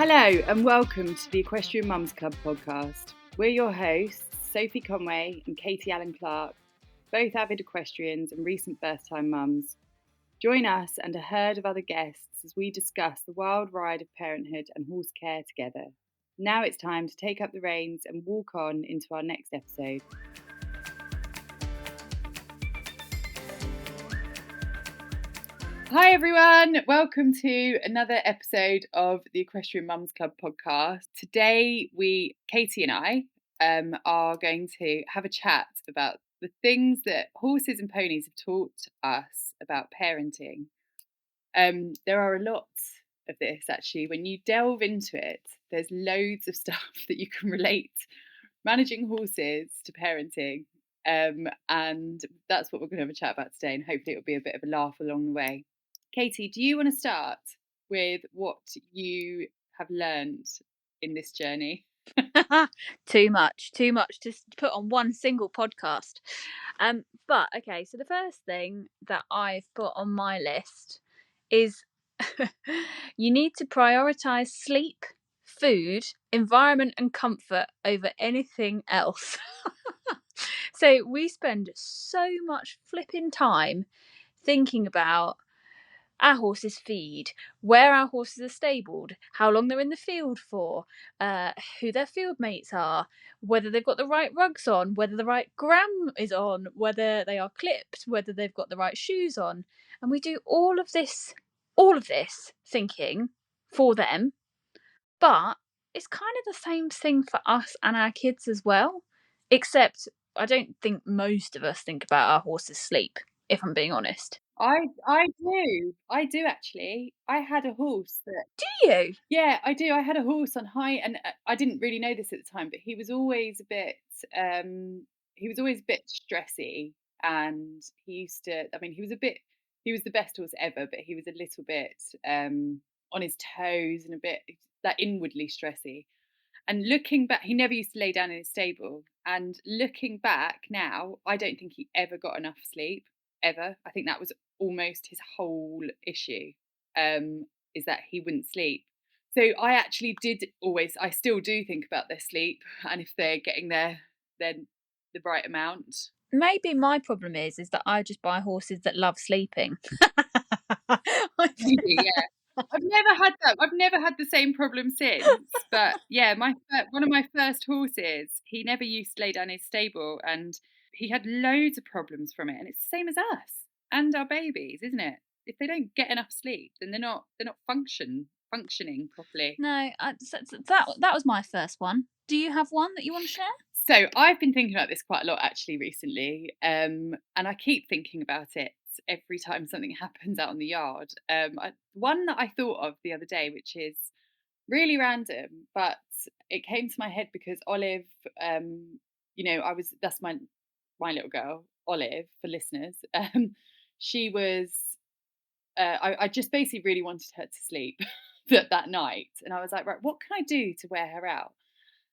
Hello and welcome to the Equestrian Mums Club podcast. We're your hosts, Sophie Conway and Katie Allen Clark, both avid equestrians and recent first-time mums. Join us and a herd of other guests as we discuss the wild ride of parenthood and horse care together. Now it's time to take up the reins and walk on into our next episode. Hi everyone, welcome to another episode of the Equestrian Mums Club podcast. Today Katie and I are going to have a chat about the things that horses and ponies have taught us about parenting. There are a lot of this actually. When you delve into it, there's loads of stuff that you can relate managing horses to parenting. And that's what we're going to have a chat about today, and hopefully it'll be a bit of a laugh along the way. Katie, do you want to start with what you have learned in this journey? Too much to put on one single podcast. But okay, so the first thing that I've put on my list is you need to prioritize sleep, food, environment and comfort over anything else. So we spend so much flipping time thinking about our horses' feed, where our horses are stabled, how long they're in the field for, who their field mates are, whether they've got the right rugs on, whether the right gram is on, whether they are clipped, whether they've got the right shoes on. And we do all of this thinking for them. But it's kind of the same thing for us and our kids as well, except I don't think most of us think about our horses' sleep, if I'm being honest. I do actually. I had a horse that... Do you? Yeah, I do. I had a horse on high, and I didn't really know this at the time, but he was always a bit stressy, and he used to... I mean, he was the best horse ever, but he was a little bit on his toes and a bit like inwardly stressy. And looking back, he never used to lay down in his stable. And looking back now, I don't think he ever got enough sleep, ever. I think that was almost his whole issue, is that he wouldn't sleep. So I actually I still do think about their sleep and if they're getting the right amount. Maybe my problem is that I just buy horses that love sleeping. Maybe, yeah. I've never had that. I've never had the same problem since. But yeah, one of my first horses, he never used to lay down in his stable, and he had loads of problems from it. And it's the same as us and our babies, isn't it? If they don't get enough sleep, then they're not functioning properly. No, that was my first one. Do you have one that you want to share? So I've been thinking about this quite a lot actually recently, and I keep thinking about it every time something happens out in the yard. One that I thought of the other day, which is really random, but it came to my head because Olive, that's my little girl, Olive, for listeners. She was, I just basically really wanted her to sleep that night, and I was like, right, what can I do to wear her out?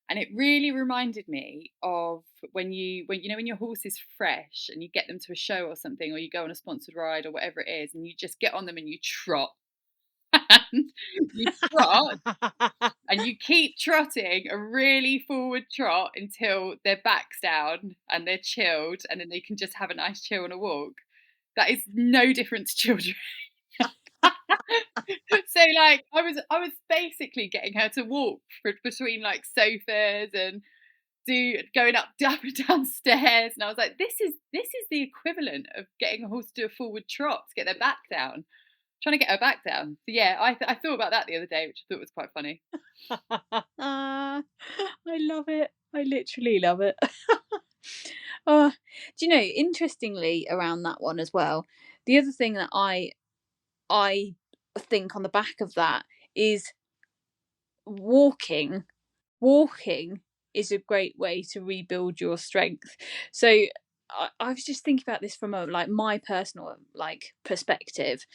And it really reminded me of when your horse is fresh and you get them to a show or something, or you go on a sponsored ride or whatever it is, and you just get on them and you trot. And you trot and you keep trotting a really forward trot until their back's down and they're chilled, and then they can just have a nice chill on a walk. That is no different to children. So like I was basically getting her to walk between like sofas and going up and down stairs, and I was like, this is the equivalent of getting a horse to do a forward trot to get their back down. Trying to get her back down. So yeah, I thought about that the other day, which I thought was quite funny. I love it. I literally love it. Oh, do you know, interestingly around that one as well, the other thing that I think on the back of that is walking is a great way to rebuild your strength. So I was just thinking about this from my personal perspective,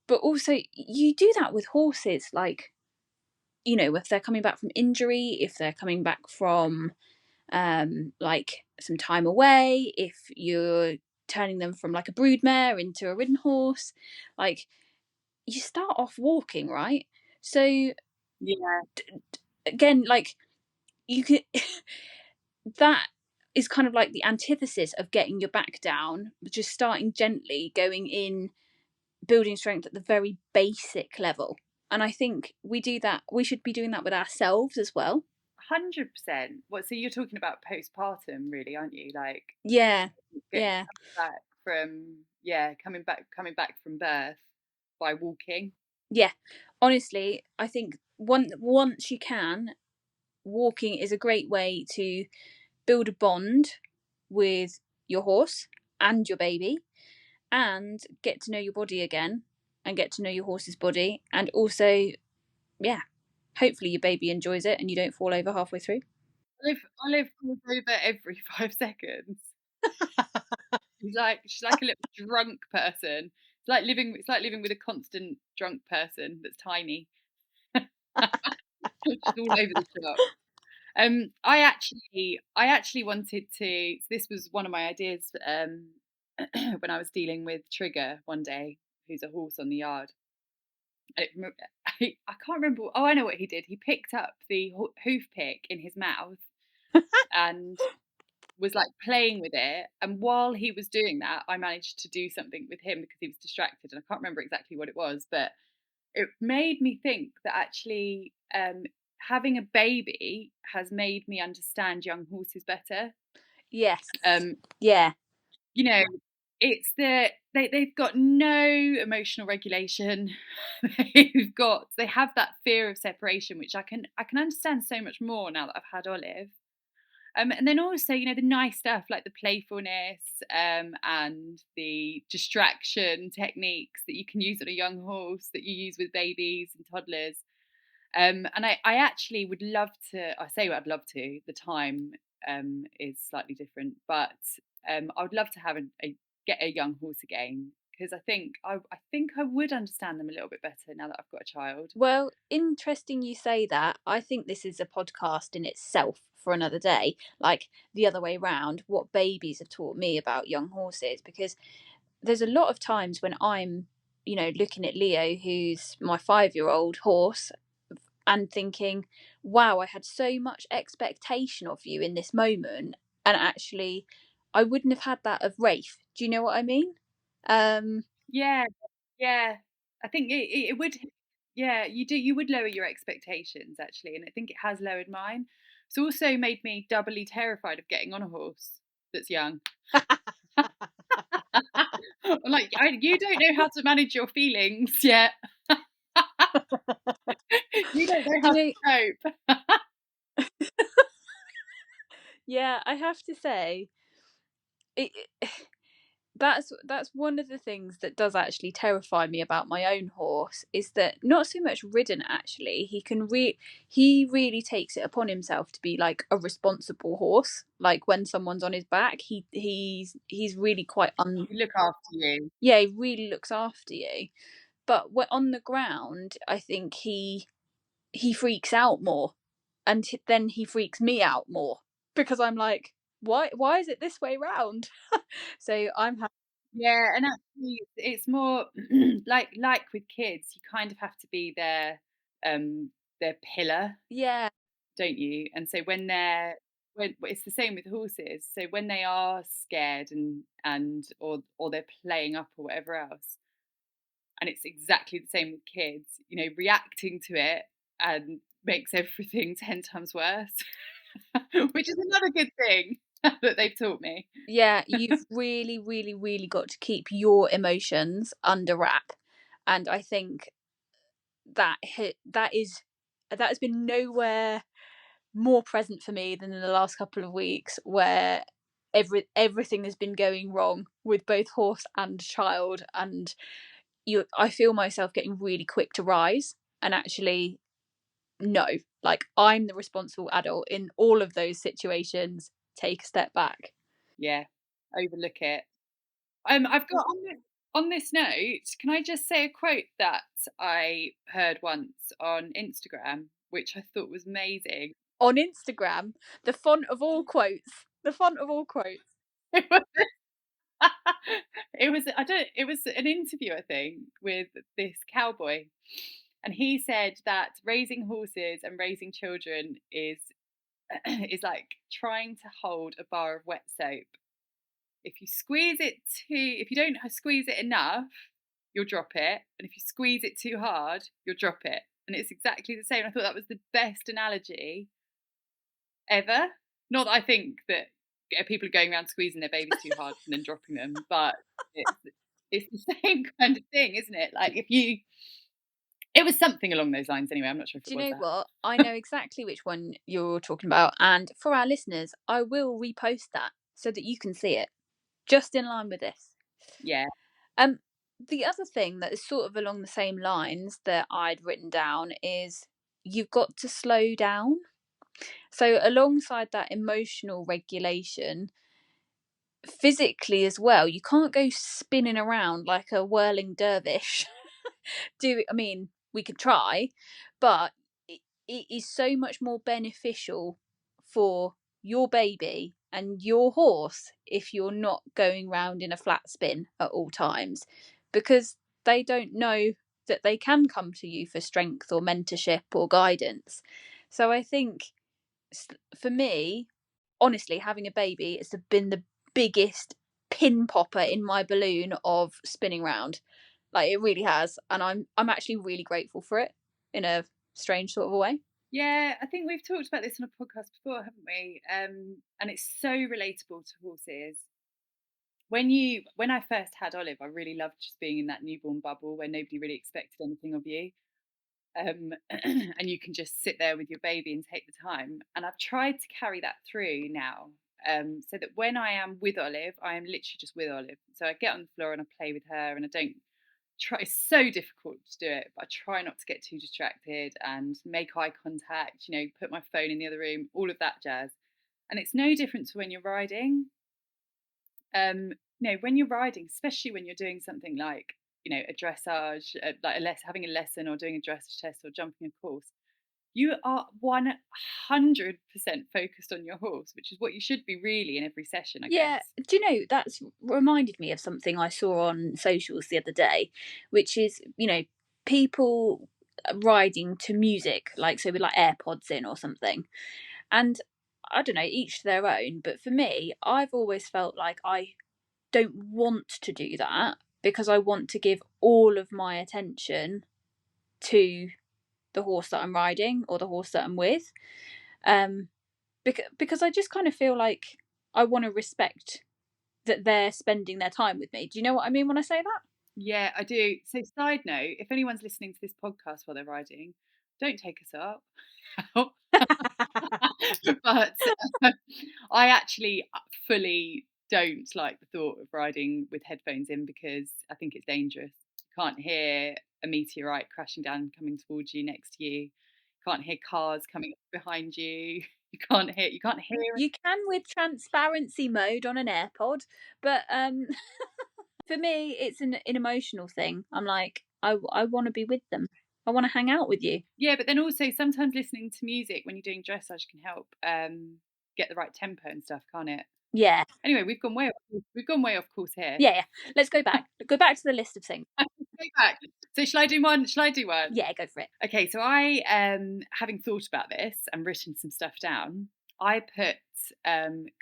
but also you do that with horses, if they're coming back from injury, if they're coming back from some time away, if you're turning them from like a broodmare into a ridden horse, you start off walking, right? So Yeah. Again, like you can that is kind of like the antithesis of getting your back down, just starting gently, going in, building strength at the very basic level. And I think we should be doing that with ourselves as well. 100%. What, so you're talking about postpartum really, aren't you? Like Yeah. getting Yeah. back from, yeah, coming back from birth by walking. Yeah. Honestly, I think once you can, walking is a great way to build a bond with your horse and your baby and get to know your body again and get to know your horse's body and also, yeah, hopefully your baby enjoys it and you don't fall over halfway through. Olive falls over every 5 seconds. She's like a little drunk person. It's like living with a constant drunk person that's tiny. She's all over the shop. I actually wanted to. So this was one of my ideas when I was dealing with Trigger one day, who's a horse on the yard. And I can't remember. Oh, I know what he did. He picked up the hoof pick in his mouth and was like playing with it. And while he was doing that, I managed to do something with him because he was distracted. And I can't remember exactly what it was, but it made me think that actually having a baby has made me understand young horses better. Yes. Um, Yeah. you know, it's they've got no emotional regulation. They have that fear of separation, which I can understand so much more now that I've had Olive. And then also, the nice stuff like the playfulness and the distraction techniques that you can use on a young horse that you use with babies and toddlers. And I actually would love to. I say I'd love to. The time is slightly different, but I would love to get a young horse again because I think I would understand them a little bit better now that I've got a child. Well, interesting you say that. I think this is a podcast in itself for another day, like the other way round, what babies have taught me about young horses. Because there's a lot of times when I'm, looking at Leo, who's my 5-year old horse, and thinking, wow, I had so much expectation of you in this moment. And actually, I wouldn't have had that of Rafe. Do you know what I mean? Um, Yeah, yeah. I think it would. Yeah, you do. You would lower your expectations actually, and I think it has lowered mine. It's also made me doubly terrified of getting on a horse that's young. I'm like, you don't know how to manage your feelings yet. You don't know do how you know, to cope. yeah, I have to say, it, that's one of the things that does actually terrify me about my own horse is that not so much ridden actually he really takes it upon himself to be like a responsible horse, like when someone's on his back he's really quite You look after you. yeah, he really looks after you, but when on the ground I think he freaks out more, and then he freaks me out more because I'm like, why is it this way round? So Yeah, and actually, it's more like with kids, you kind of have to be their pillar, yeah. don't you? And so when it's the same with horses. So when they are scared or they're playing up or whatever else, and it's exactly the same with kids, reacting to it and makes everything 10 times worse, which is another good thing that they've taught me. Yeah, you've really, really, really got to keep your emotions under wrap. And I think that has been nowhere more present for me than in the last couple of weeks where everything has been going wrong with both horse and child, and I feel myself getting really quick to rise and actually no, like I'm the responsible adult in all of those situations. Take a step back. Yeah, overlook it. I've got on this note, can I just say a quote that I heard once on Instagram, which I thought was amazing. On Instagram, the font of all quotes. The font of all quotes. It was, it was an interview, I think, with this cowboy, And he said that raising horses and raising children is is like trying to hold a bar of wet soap. If you don't squeeze it enough, you'll drop it, and if you squeeze it too hard, you'll drop it. And it's exactly the same. I thought that was the best analogy ever. Not that I think that people are going around squeezing their babies too hard and then dropping them, but it's it's the same kind of thing, isn't it? Like if you, it was something along those lines anyway. I'm not sure if it Do you was know that. what? I know exactly which one you're talking about. And for our listeners, I will repost that so that you can see it, just in line with this. Yeah, Um, the other thing that is sort of along the same lines that I'd written down is you've got to slow down. So, alongside that emotional regulation, physically as well, you can't go spinning around like a whirling dervish. I mean, we could try, but it is so much more beneficial for your baby and your horse if you're not going round in a flat spin at all times, because they don't know that they can come to you for strength or mentorship or guidance. So I think for me, honestly, having a baby has been the biggest pin popper in my balloon of spinning round. Like it really has, and I'm actually really grateful for it in a strange sort of a way. yeah. I think we've talked about this on a podcast before, haven't we? And it's so relatable to horses. When I first had Olive, I really loved just being in that newborn bubble where nobody really expected anything of you. And you can just sit there with your baby and take the time. And I've tried to carry that through now, so that when I am with Olive, I am literally just with Olive. So I get on the floor and I play with her, and I don't try. It's so difficult to do it, but I try not to get too distracted and make eye contact. Put my phone in the other room, all of that jazz. And it's no different to when you're riding. When you're riding, especially when you're doing something like, a dressage, like having a lesson or doing a dressage test or jumping a course, you are 100% focused on your horse, which is what you should be really in every session, I Yeah, guess. do you know that's reminded me of something I saw on socials the other day, which is people riding to music, like so with like AirPods in or something, and I don't know, each to their own. But for me, I've always felt like I don't want to do that because I want to give all of my attention to the horse that I'm riding or the horse that I'm with. Um, because I just kind of feel like I want to respect that they're spending their time with me. Do you know what I mean when I say that? Yeah, I do. So, side note, if anyone's listening to this podcast while they're riding, don't take us up. But I actually fully don't like the thought of riding with headphones in because I think it's dangerous. You can't hear a meteorite crashing down coming towards you next to you. You can't hear cars coming up behind you. You can't hear. You can with transparency mode on an AirPod, but for me, it's an emotional thing. I'm like, I want to be with them. I want to hang out with you. Yeah, but then also sometimes listening to music when you're doing dressage can help get the right tempo and stuff, can't it? Yeah, Anyway, we've gone way off course here. yeah, yeah. Let's go back. Go back to the list of things. Go back. So shall I do one? Shall I do one? Yeah, go for it. Okay, so I, having thought about this and written some stuff down, I put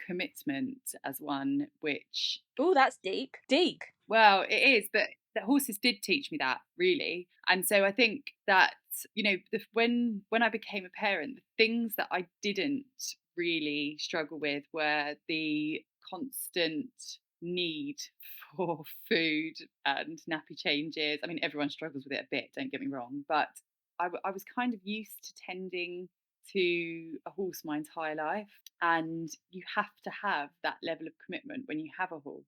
commitment as one, which, Oh, that's deep. Deep. well, it is, but the horses did teach me that really, and so I think that when I became a parent, the things that I didn't really struggle with were the constant need for food and nappy changes. I mean, everyone struggles with it a bit, don't get me wrong, but I was kind of used to tending to a horse my entire life, and you have to have that level of commitment when you have a horse.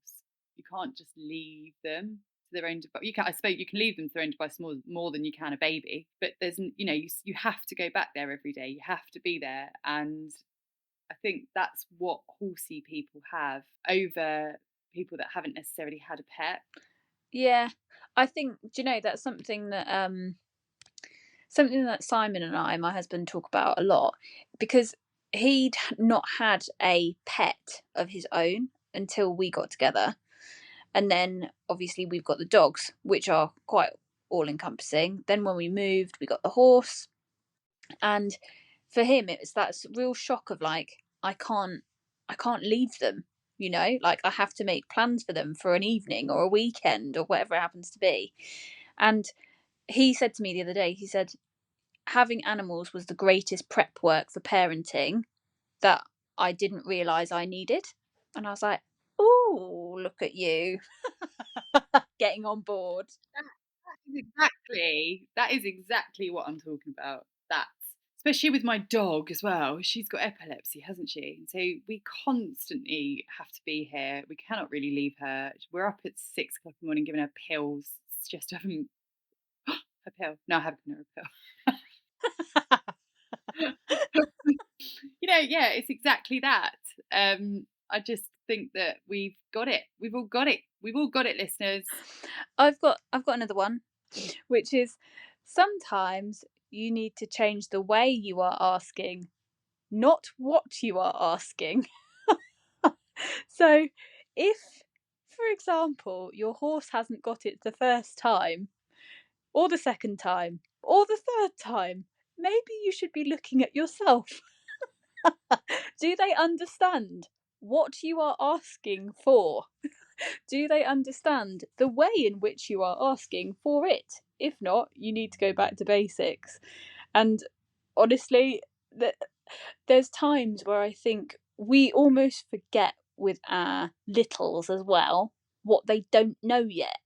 You can't just leave them to their own you can, I suppose you can leave them to their own device more than you can a baby, but you have to go back there every day. You have to be there, and I think that's what horsey people have over people that haven't necessarily had a pet. Yeah, I think. Do you know that's something that Simon and I, my husband, talk about a lot because he'd not had a pet of his own until we got together. And then obviously we've got the dogs, which are quite all encompassing. Then when we moved, we got the horse, and for him it was that real shock of like, I can't leave them, like I have to make plans for them for an evening or a weekend or whatever it happens to be. And he said to me the other day, he said having animals was the greatest prep work for parenting that I didn't realize I needed. And I was like, oh, look at you getting on board. That is exactly what I'm talking about. That, especially with my dog as well. She's got epilepsy, hasn't she? And so we constantly have to be here. We cannot really leave her. We're up at 6 o'clock in the morning giving her pills. It's just having a pill. No, I haven't given her a pill. Yeah, it's exactly that. I just think that we've got it. We've all got it. We've all got it, listeners. I've got another one, which is sometimes you need to change the way you are asking, not what you are asking. So, if, for example, your horse hasn't got it the first time, or the second time, or the third time, maybe you should be looking at yourself. Do they understand what you are asking for? Do they understand the way in which you are asking for it? If not, you need to go back to basics. And honestly, there's times where I think we almost forget with our littles as well what they don't know yet.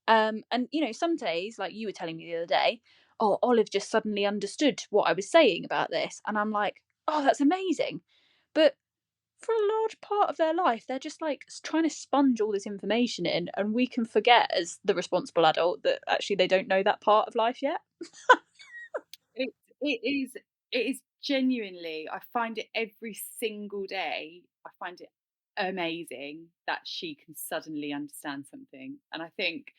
And some days, like you were telling me the other day, oh, Olive just suddenly understood what I was saying about this, and I'm like, oh, that's amazing. But for a large part of their life, they're just like trying to sponge all this information in, and we can forget as the responsible adult that actually they don't know that part of life yet. It it is it is genuinely, I find it every single day. I find it amazing that she can suddenly understand something. And I think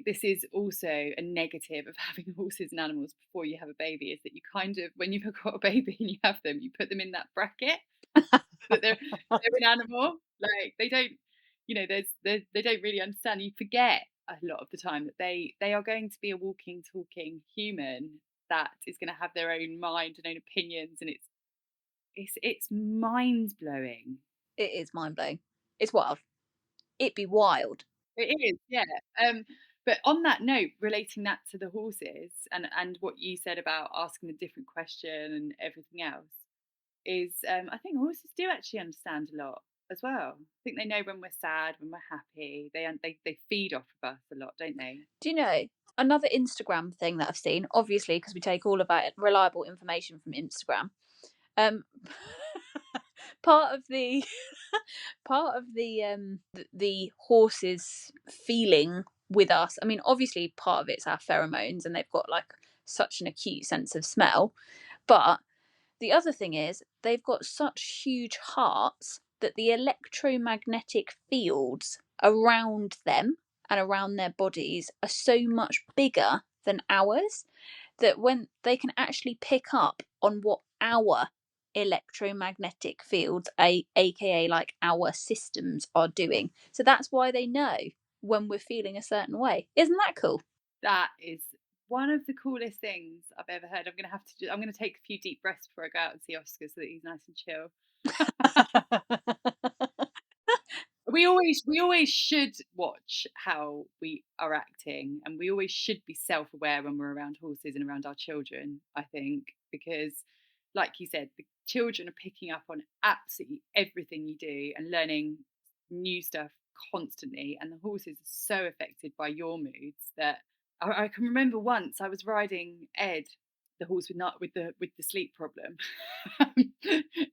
this is also a negative of having horses and animals before you have a baby, is that you kind of, when you've got a baby and you have them, you put them in that bracket that they're an animal. Like they don't, they don't really understand. You forget a lot of the time that they are going to be a walking, talking human that is going to have their own mind and own opinions, and it's mind blowing. It is mind blowing. It's wild. It'd be wild. It is, yeah. Um, but on that note, relating that to the horses and what you said about asking a different question and everything else, is I think horses do actually understand a lot as well. I think they know when we're sad, when we're happy. They feed off of us a lot, don't they? Do you know another Instagram thing that I've seen? Obviously, because we take all of our reliable information from Instagram. Um, part of the the horses feeling with us. I mean, obviously, part of it's our pheromones, and they've got like such an acute sense of smell. But the other thing is they've got such huge hearts that the electromagnetic fields around them and around their bodies are so much bigger than ours that when they can actually pick up on what our electromagnetic fields, aka like our systems, are doing. So that's why they know when we're feeling a certain way. Isn't that cool? That is one of the coolest things I've ever heard. I'm gonna take a few deep breaths before I go out and see Oscar so that he's nice and chill. We always should watch how we are acting, and we always should be self-aware when we're around horses and around our children, I think, because like you said, the children are picking up on absolutely everything you do and learning new stuff constantly, and the horses are so affected by your moods that I can remember once I was riding Ed, the horse with the sleep problem,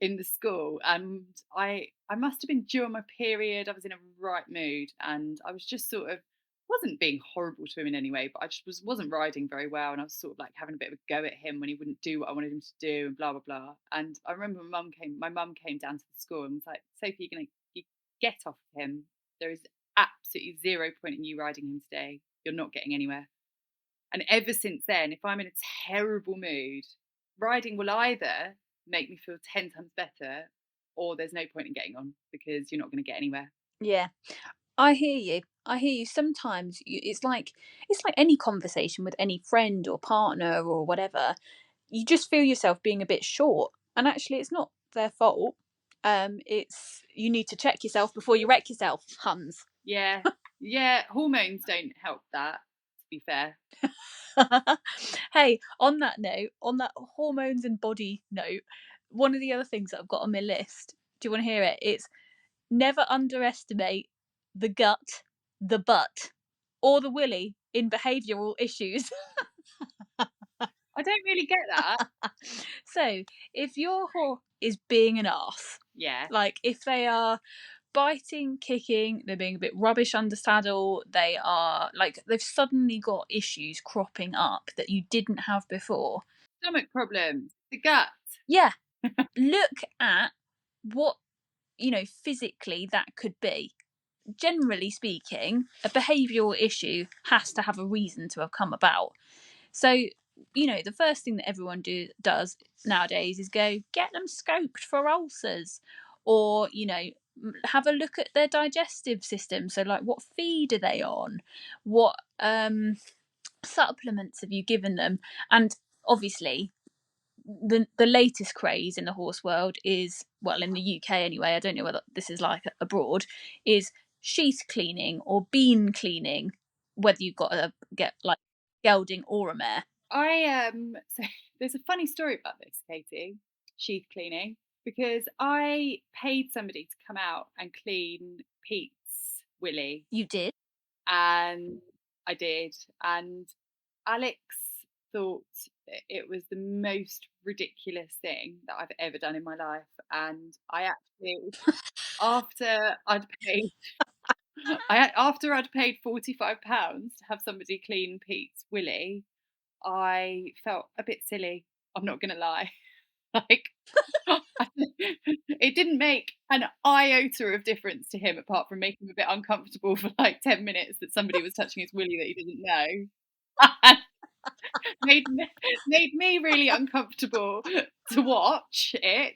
in the school, and I must have been due on my period. I was in a right mood, and I was just sort of, wasn't being horrible to him in any way, but I just wasn't riding very well, and I was sort of like having a bit of a go at him when he wouldn't do what I wanted him to do, and blah blah blah. And I remember my mum came down to the school and was like, Sophie, you get off of him. There is absolutely zero point in you riding him today. You're not getting anywhere. And ever since then, if I'm in a terrible mood, riding will either make me feel 10 times better, or there's no point in getting on because you're not going to get anywhere. Yeah, I hear you. I hear you. Sometimes it's like any conversation with any friend or partner or whatever. You just feel yourself being a bit short, and actually, it's not their fault. It's you need to check yourself before you wreck yourself, Hans. Yeah, yeah. Hormones don't help that. To be fair. Hey, on that note, on that hormones and body note, one of the other things that I've got on my list. Do you want to hear it? It's never underestimate the gut, the butt, or the willy in behavioural issues. I don't really get that. So, if your horse is being an arse, Yeah. like if they are biting, kicking, they're being a bit rubbish under saddle, they are like they've suddenly got issues cropping up that you didn't have before. Stomach problems, the gut. Yeah, look at what, physically that could be. Generally speaking, a behavioural issue has to have a reason to have come about. So, the first thing that everyone does nowadays is go get them scoped for ulcers, or have a look at their digestive system. So, like, what feed are they on? What supplements have you given them? And obviously, the latest craze in the horse world is, well, in the UK anyway, I don't know whether this is like abroad, is sheath cleaning or bean cleaning, whether you've got to get like gelding or a mare. So there's a funny story about this, Katie. Sheath cleaning, because I paid somebody to come out and clean Pete's Willie, You did? and I did, and Alex thought it was the most ridiculous thing that I've ever done in my life, and I actually, after I'd paid, after I'd paid £45 to have somebody clean Pete's Willie, I felt a bit silly. I'm not gonna lie. Like, it didn't make an iota of difference to him apart from making him a bit uncomfortable for like 10 minutes that somebody was touching his willy that he didn't know. made made me really uncomfortable to watch it.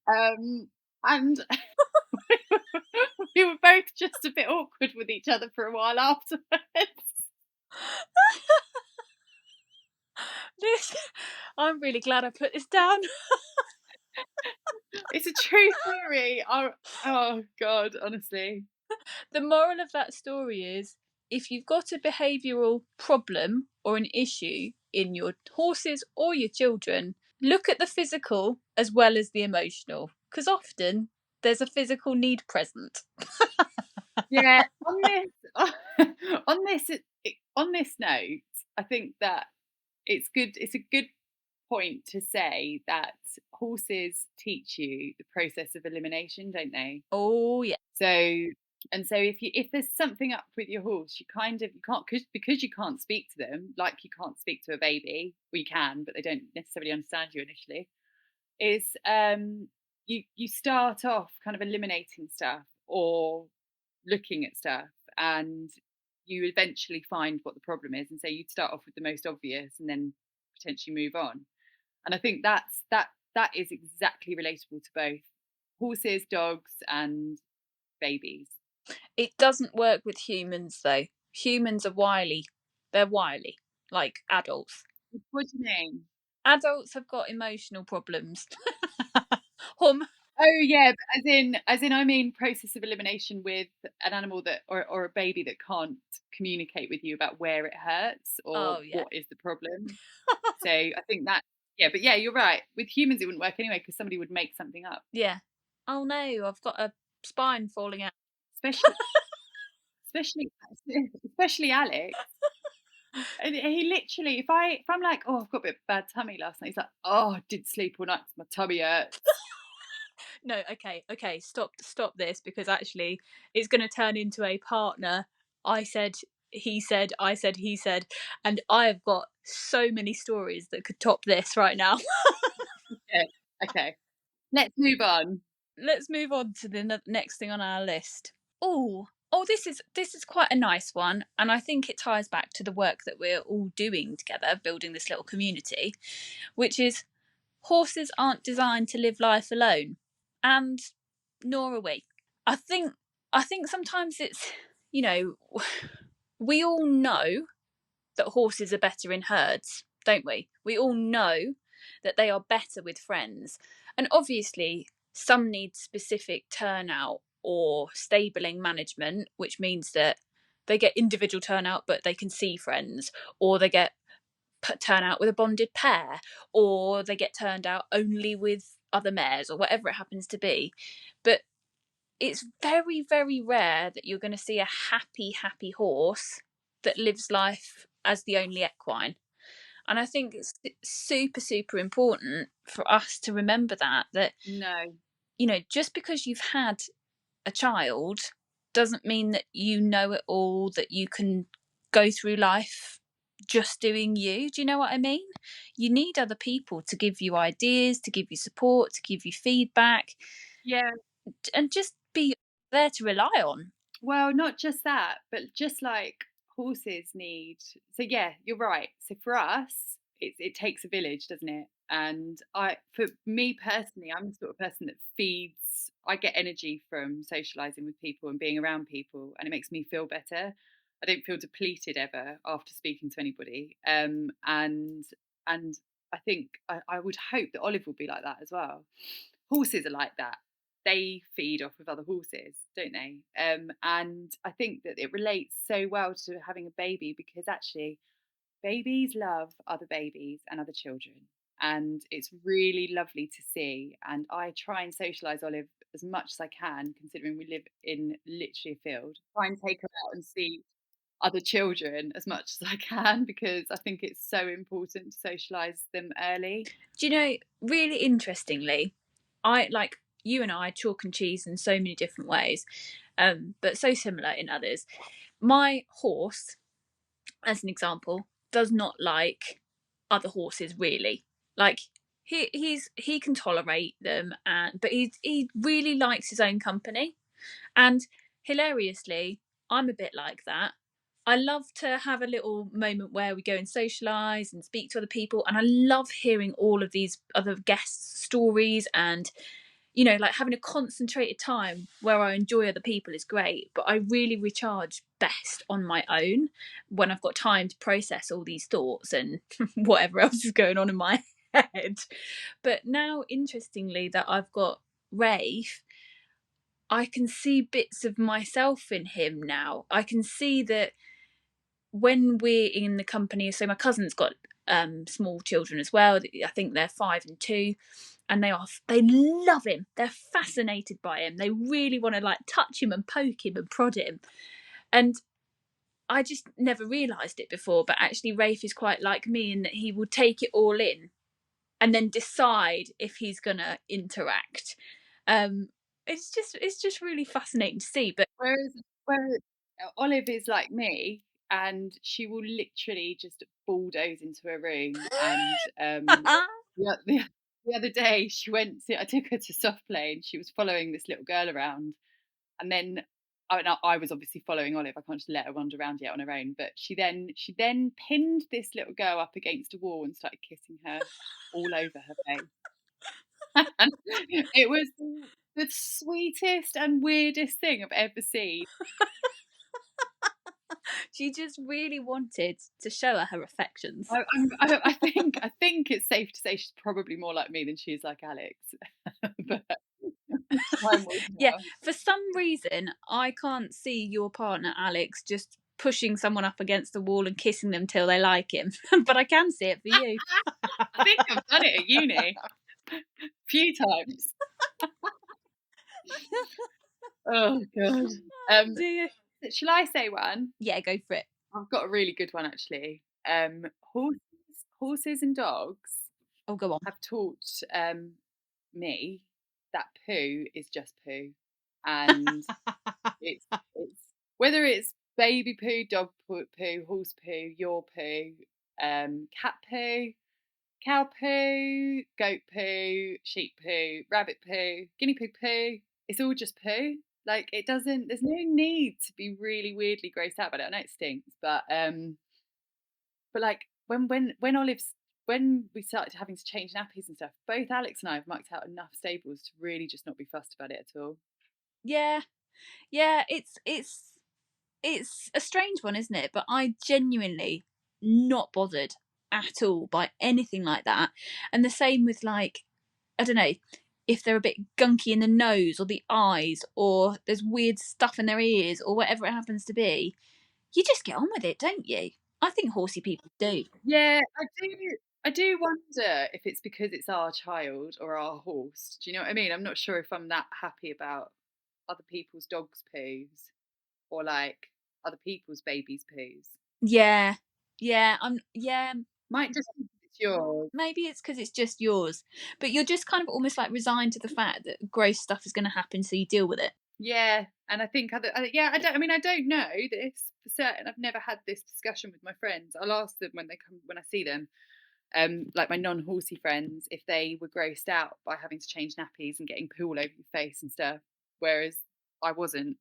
And we were both just a bit awkward with each other for a while afterwards. This, I'm really glad I put this down. It's a true theory. Oh God, honestly. The moral of that story is, if you've got a behavioural problem or an issue in your horses or your children, look at the physical as well as the emotional, because often there's a physical need present. Yeah, on this on this note, I think that it's a good point to say that horses teach you the process of elimination, don't they? Oh, yeah. So if there's something up with your horse, you kind of you can't because you can't speak to them like you can't speak to a baby. Well, you can, but they don't necessarily understand you initially. Is you start off kind of eliminating stuff or looking at stuff, and you eventually find what the problem is, and so you'd start off with the most obvious and then potentially move on. And I think that is exactly relatable to both horses, dogs, and babies. It doesn't work with humans, though. Humans are wily. They're wily, like adults. What do you mean? Adults have got emotional problems. Hum. Oh yeah, as in I mean process of elimination with an animal that or a baby that can't communicate with you about where it hurts or Oh, yeah. what is the problem. So I think that yeah, but yeah, you're right. With humans it wouldn't work anyway because somebody would make something up. Yeah. Oh no, I've got a spine falling out. Especially especially especially Alex. And he literally if I'm like, oh I've got a bit of bad tummy last night, he's like, oh I did sleep all night 'cause my tummy hurts. No, okay, stop this, because actually it's going to turn into a partner. I said, he said, I said, he said, and I have got so many stories that could top this right now. Okay. Okay. Let's move on. Let's move on to the next thing on our list. Oh, this is quite a nice one, and I think it ties back to the work that we're all doing together, building this little community, which is horses aren't designed to live life alone, and nor are we. I think sometimes it's you know, we all know that horses are better in herds, don't we? We all know that they are better with friends. And obviously, some need specific turnout or stabling management, which means that they get individual turnout, but they can see friends, or they get turnout with a bonded pair, or they get turned out only with other mares, or whatever it happens to be. But it's very, very rare that you're going to see a happy horse that lives life as the only equine. And I think it's super, super important for us to remember that, No. just because you've had a child doesn't mean that you know it all, that you can go through life just doing you. Do you know what I mean? You need other people to give you ideas, to give you support, to give you feedback, Yeah. and just be there to rely on. Well, not just that, but just like horses need. So yeah, you're right. So for us, it takes a village, doesn't it? And for me personally, I'm the sort of person that feeds. I get energy from socializing with people and being around people, and it makes me feel better. I don't feel depleted ever after speaking to anybody. And I think I would hope that Olive will be like that as well. Horses are like that. They feed off of other horses, don't they? And I think that it relates so well to having a baby, because actually babies love other babies and other children. And it's really lovely to see. And I try and socialise Olive as much as I can, considering we live in literally a field. Try and take her out and see other children as much as I can, because I think it's so important to socialise them early. Do you know, really interestingly, I like you and I chalk and cheese in so many different ways, but so similar in others. My horse, as an example, does not like other horses really. Like he can tolerate them, and but he really likes his own company. And hilariously, I'm a bit like that. I love to have a little moment where we go and socialise and speak to other people. And I love hearing all of these other guests' stories, and, like having a concentrated time where I enjoy other people is great. But I really recharge best on my own when I've got time to process all these thoughts and whatever else is going on in my head. But now, interestingly, that I've got Rafe, I can see bits of myself in him now. I can see that when we're in the company, so my cousin's got small children as well. I think they're 5 and 2, and they love him. They're fascinated by him. They really want to like touch him and poke him and prod him. And I just never realised it before, but actually Rafe is quite like me in that he will take it all in and then decide if he's gonna interact. Um, it's just really fascinating to see. But Whereas Olive is like me, and she will literally just bulldoze into a room. And the other day, I took her to soft play, and she was following this little girl around. And then I was obviously following Olive. I can't just let her wander around yet on her own. But she then pinned this little girl up against a wall and started kissing her all over her face. And it was the sweetest and weirdest thing I've ever seen. she just really wanted to show her affections. I think it's safe to say she's probably more like me than she is like Alex. But time will Yeah, tell. for some reason, I can't see your partner Alex just pushing someone up against the wall and kissing them till they like him, but I can see it for you. I think I've done it at uni a few times. Oh god. Oh dear. Shall I say one? Yeah, go for it. I've got a really good one actually. Horses, horses and dogs Oh, go on. have taught me that poo is just poo, and it's whether it's baby poo, dog poo, horse poo, your poo, cat poo, cow poo, goat poo, sheep poo, rabbit poo, guinea pig poo. It's all just poo. Like it doesn't. There's no need to be really weirdly grossed out about it. I know it stinks, but like when we started having to change nappies and stuff, both Alex and I have mucked out enough stables to really just not be fussed about it at all. Yeah, yeah. it's a strange one, isn't it? But I genuinely not bothered at all by anything like that. And the same with like, I don't know, if they're a bit gunky in the nose or the eyes or there's weird stuff in their ears or whatever it happens to be, you just get on with it, don't you? I think horsey people do. Yeah, I do. I do wonder if it's because it's our child or our horse. Do you know what I mean? I'm not sure if I'm that happy about other people's dogs' poos or like other people's babies' poos. Yeah. Yeah, Might just be 'cause it's yours. maybe it's because it's just yours. But you're just kind of almost like resigned to the fact that gross stuff is going to happen, so you deal with it. Yeah, and I think yeah, I don't. I mean, I don't know this for certain. I've never had this discussion with my friends. I'll ask them when they come when I see them. Like my non-horsey friends, if they were grossed out by having to change nappies and getting poo all over your face and stuff, whereas I wasn't.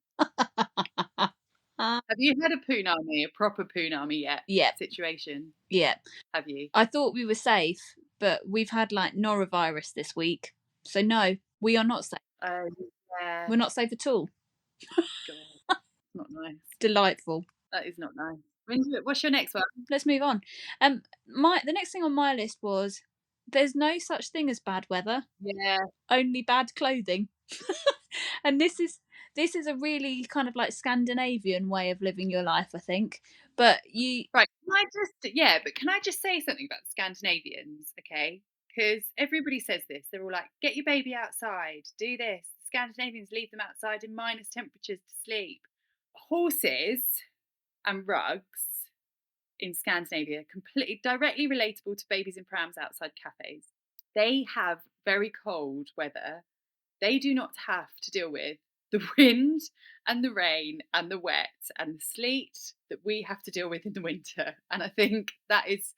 Have you had a poonami, a proper poonami yet Yeah, situation? yeah. Have you? I thought we were safe, but we've had like norovirus this week. So no, we are not safe. Oh yeah. We're not safe at all. God, not nice. Delightful. That is not nice. What's your next one? Let's move on. The next thing on my list was there's no such thing as bad weather, Yeah. only bad clothing. And this is a really kind of like Scandinavian way of living your life, I think. But you Right. Can I just say something about the Scandinavians, okay? Because everybody says this. They're all like, get your baby outside, do this. The Scandinavians leave them outside in minus temperatures to sleep. Horses and rugs in Scandinavia, completely directly relatable to babies in prams outside cafes. They have very cold weather. They do not have to deal with the wind and the rain and the wet and the sleet that we have to deal with in the winter. And I think that is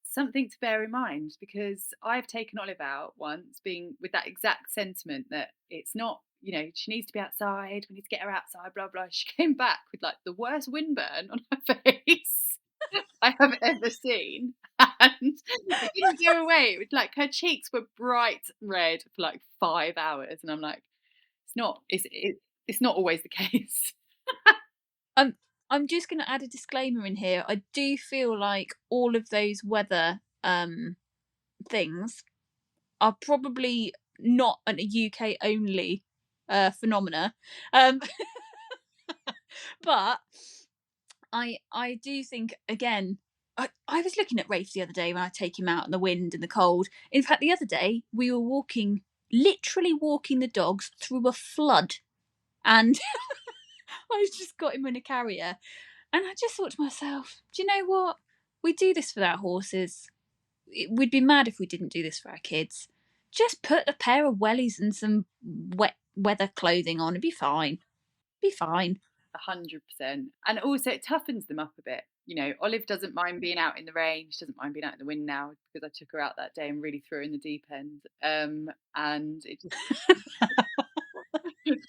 something to bear in mind, because I've taken Olive out once being with that exact sentiment that it's not, she needs to be outside, we need to get her outside, blah blah. She came back with like the worst windburn on her face I have ever seen. And it didn't go away. It was like her cheeks were bright red for like 5 hours. And I'm like, it's not always the case. I'm I'm just going to add a disclaimer in here. I do feel like all of those weather things are probably not a UK only phenomena. Um, but I do think again. I was looking at Rafe the other day when I take him out in the wind and the cold. In fact, the other day we were literally walking the dogs through a flood, and I just got him in a carrier, and I just thought to myself, do you know what? We do this for our horses. We'd be mad if we didn't do this for our kids. Just put a pair of wellies and some wet weather clothing on and be fine. Be fine. 100%. And also, it toughens them up a bit. Olive doesn't mind being out in the rain. She doesn't mind being out in the wind now, because I took her out that day and really threw her in the deep end. And it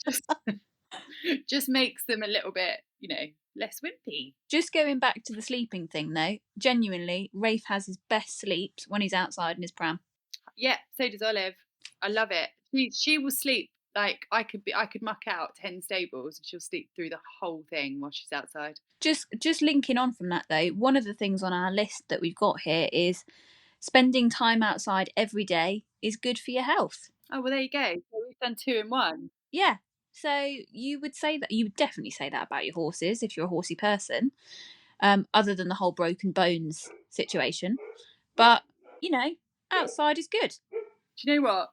just, just makes them a little bit, less wimpy. Just going back to the sleeping thing though, genuinely, Rafe has his best sleeps when he's outside in his pram. Yeah, so does Olive. I love it. She will sleep like I could muck out 10 stables and she'll sleep through the whole thing while she's outside. Just linking on from that though, one of the things on our list that we've got here is spending time outside every day is good for your health. Oh, well, there you go. So we've done 2 in 1. Yeah. So you would definitely say that about your horses if you're a horsey person, other than the whole broken bones situation. But, outside is good. Do you know what?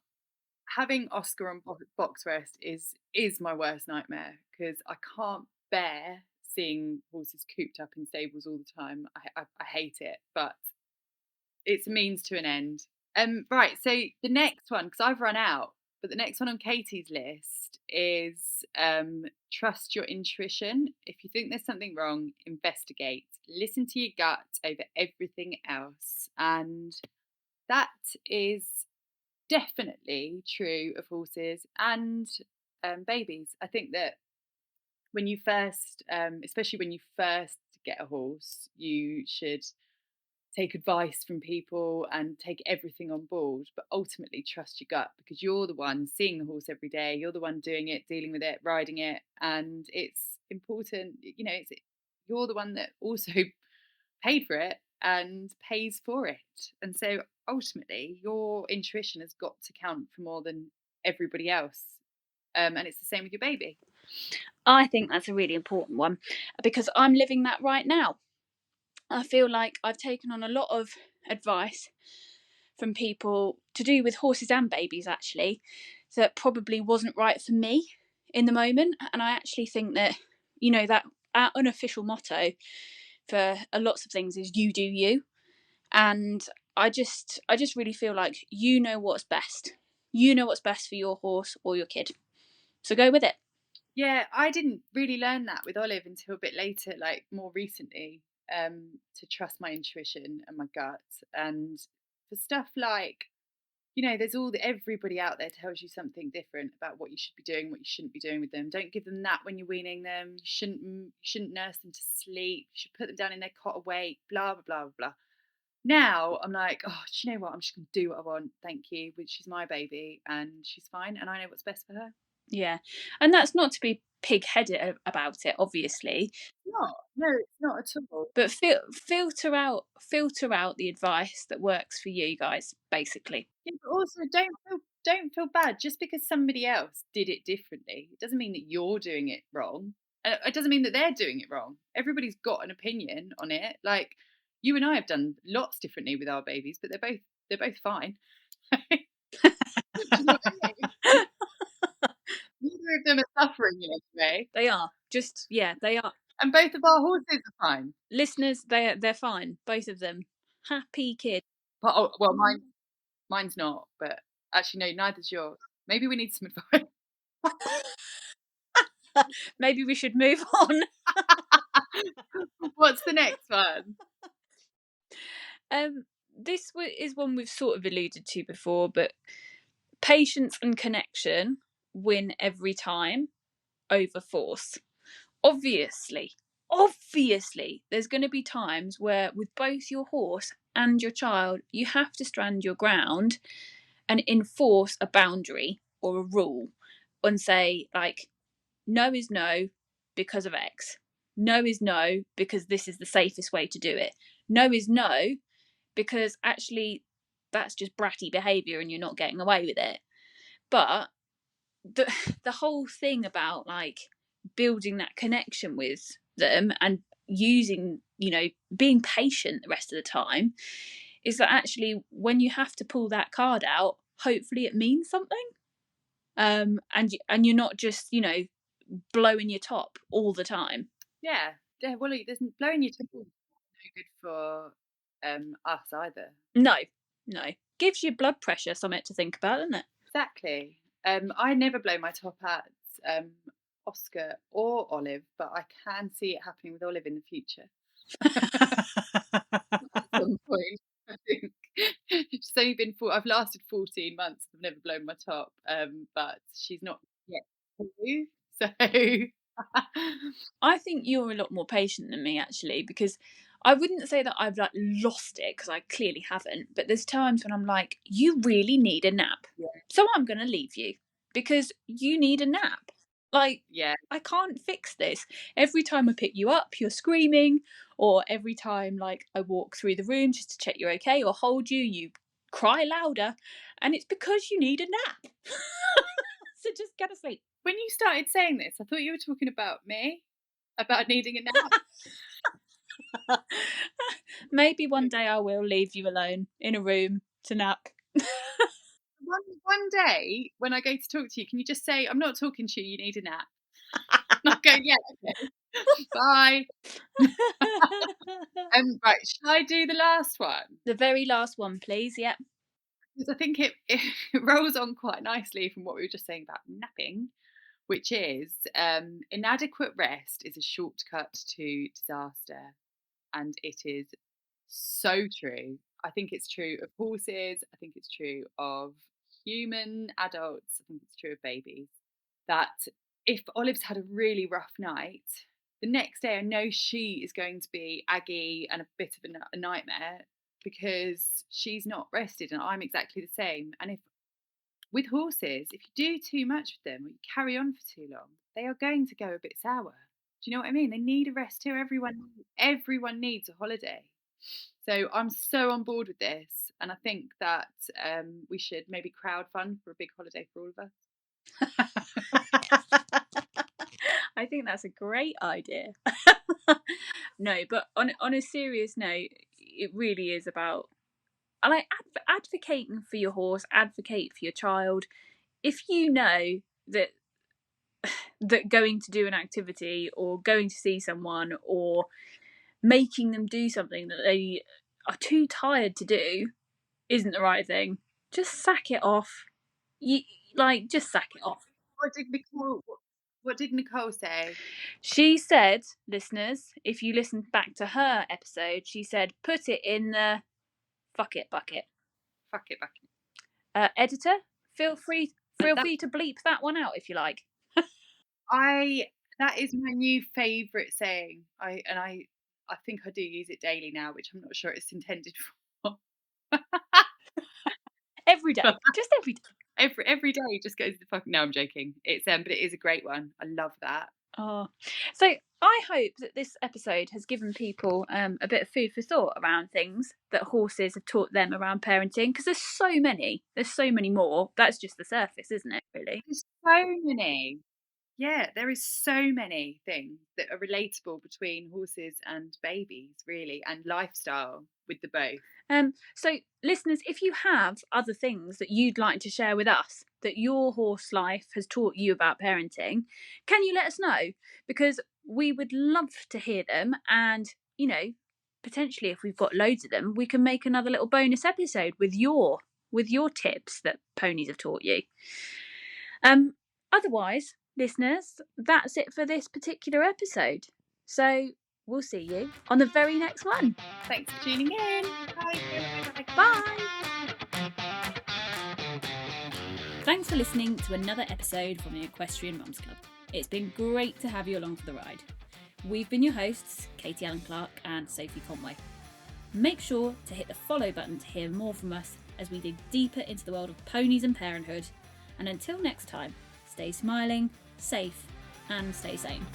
Having Oscar on box rest is my worst nightmare, because I can't bear seeing horses cooped up in stables all the time. I hate it, but it's a means to an end. Right. So the next one, because I've run out, but the next one on Katie's list is trust your intuition. If you think there's something wrong, investigate. Listen to your gut over everything else, and that is definitely true of horses and babies. I think that when you first, especially when you first get a horse, you should take advice from people and take everything on board, but ultimately trust your gut, because you're the one seeing the horse every day. You're the one doing it, dealing with it, riding it, and important. You're the one that also paid for it and pays for it. And so ultimately, your intuition has got to count for more than everybody else. And it's the same with your baby. I think that's a really important one because I'm living that right now. I feel like I've taken on a lot of advice from people to do with horses and babies, actually, that probably wasn't right for me in the moment. And I actually think that, that our unofficial motto for lots of things is you do you. And I just really feel like you know what's best. You know what's best for your horse or your kid. So go with it. Yeah, I didn't really learn that with Olive until a bit later, like more recently, to trust my intuition and my gut. And for stuff like, there's everybody out there tells you something different about what you should be doing, what you shouldn't be doing with them. Don't give them that when you're weaning them. You shouldn't nurse them to sleep. You should put them down in their cot awake. Blah blah blah blah. Now I'm like, oh, do you know what? I'm just gonna do what I want. Thank you. But she's my baby, and she's fine, and I know what's best for her. Yeah. And that's not to be pig-headed about it, obviously, Not, no, it's not at all. but filter out the advice that works for you guys, basically. Yeah, but also don't feel bad just because somebody else did it differently. It doesn't mean that you're doing it wrong. And it doesn't mean that they're doing it wrong. Everybody's got an opinion on it. Like you and I have done lots differently with our babies, but they're both fine. Do you know what I mean? Neither of them are suffering in any way, They are. Just yeah, they are. and both of our horses are fine. Listeners, they're fine, both of them. Happy kids. But well, mine's not. But actually, no, neither's yours. Maybe we need some advice. Maybe we should move on. What's the next one? This is one we've sort of alluded to before, but patience and connection win every time over force. Obviously, obviously, there's going to be times where, with both your horse and your child, you have to stand your ground and enforce a boundary or a rule and say, like, no is no because of X. No is no because this is the safest way to do it. No is no because actually that's just bratty behavior and you're not getting away with it. But the the whole thing about like building that connection with them and using, being patient the rest of the time is that actually when you have to pull that card out, hopefully it means something. And you're not just, blowing your top all the time. Yeah, yeah. Well, there's blowing your top no good for us either. No, no. Gives you blood pressure, something to think about, doesn't it? Exactly. I never blow my top at um, Oscar or Olive, but I can see it happening with Olive in the future at some point. I think she's only been I've lasted 14 months. I've never blown my top, but she's not yet two. So I think you're a lot more patient than me, actually, because I wouldn't say that I've like lost it because I clearly haven't. But there's times when I'm like, you really need a nap, yeah, so I'm going to leave you because you need a nap. Like, yeah. I can't fix this. Every time I pick you up, you're screaming, or every time like I walk through the room just to check you're okay or hold you, you cry louder, and it's because you need a nap. So just get to sleep. When you started saying this, I thought you were talking about me, about needing a nap. Maybe one day I will leave you alone in a room to nap. One day when I go to talk to you, can you just say, "I'm not talking to you. You need a nap." And I'll go, "Yeah, okay, bye." Right, shall I do the last one? The very last one, please. Yep. Because I think it rolls on quite nicely from what we were just saying about napping, which is inadequate rest is a shortcut to disaster, and it is so true. I think it's true of horses. I think it's true of human adults. I think it's true of babies. That if Olive's had a really rough night, the next day I know she is going to be aggy and a bit of a nightmare because she's not rested, and I'm exactly the same. And if with horses, if you do too much with them or you carry on for too long, they are going to go a bit sour. Do you know what I mean? They need a rest too. Everyone needs a holiday. So I'm so on board with this, and I think that we should maybe crowdfund for a big holiday for all of us. I think that's a great idea. No, but on a serious note, it really is about I like advocating for your horse, advocate for your child. If you know that going to do an activity or going to see someone or making them do something that they are too tired to do isn't the right thing, just sack it off. You just sack it off. What did Nicole say? She said, listeners, if you listen back to her episode, she said, put it in the fuck it bucket. Fuck it back. Editor, feel free And feel free to bleep that one out if you like. I that is my new favourite saying. I think I do use it daily now, which I'm not sure it's intended for. Every day, just every day. every day just goes to the fuck. No, I'm joking. It's but it is a great one. I love that. Oh, so I hope that this episode has given people a bit of food for thought around things that horses have taught them around parenting. Because there's so many more. That's just the surface, isn't it? Really. There's so many. Yeah, there is so many things that are relatable between horses and babies, really, and lifestyle with the both. So listeners, if you have other things that you'd like to share with us that your horse life has taught you about parenting, can you let us know? Because we would love to hear them, and potentially if we've got loads of them, we can make another little bonus episode with your tips that ponies have taught you. Otherwise, listeners, that's it for this particular episode. So we'll see you on the very next one. Thanks for tuning in. Bye. Bye. Thanks for listening to another episode from the Equestrian Mums Club. It's been great to have you along for the ride. We've been your hosts, Katie Allen Clark and Sophie Conway. Make sure to hit the follow button to hear more from us as we dig deeper into the world of ponies and parenthood. And until next time, stay smiling, safe, and stay sane.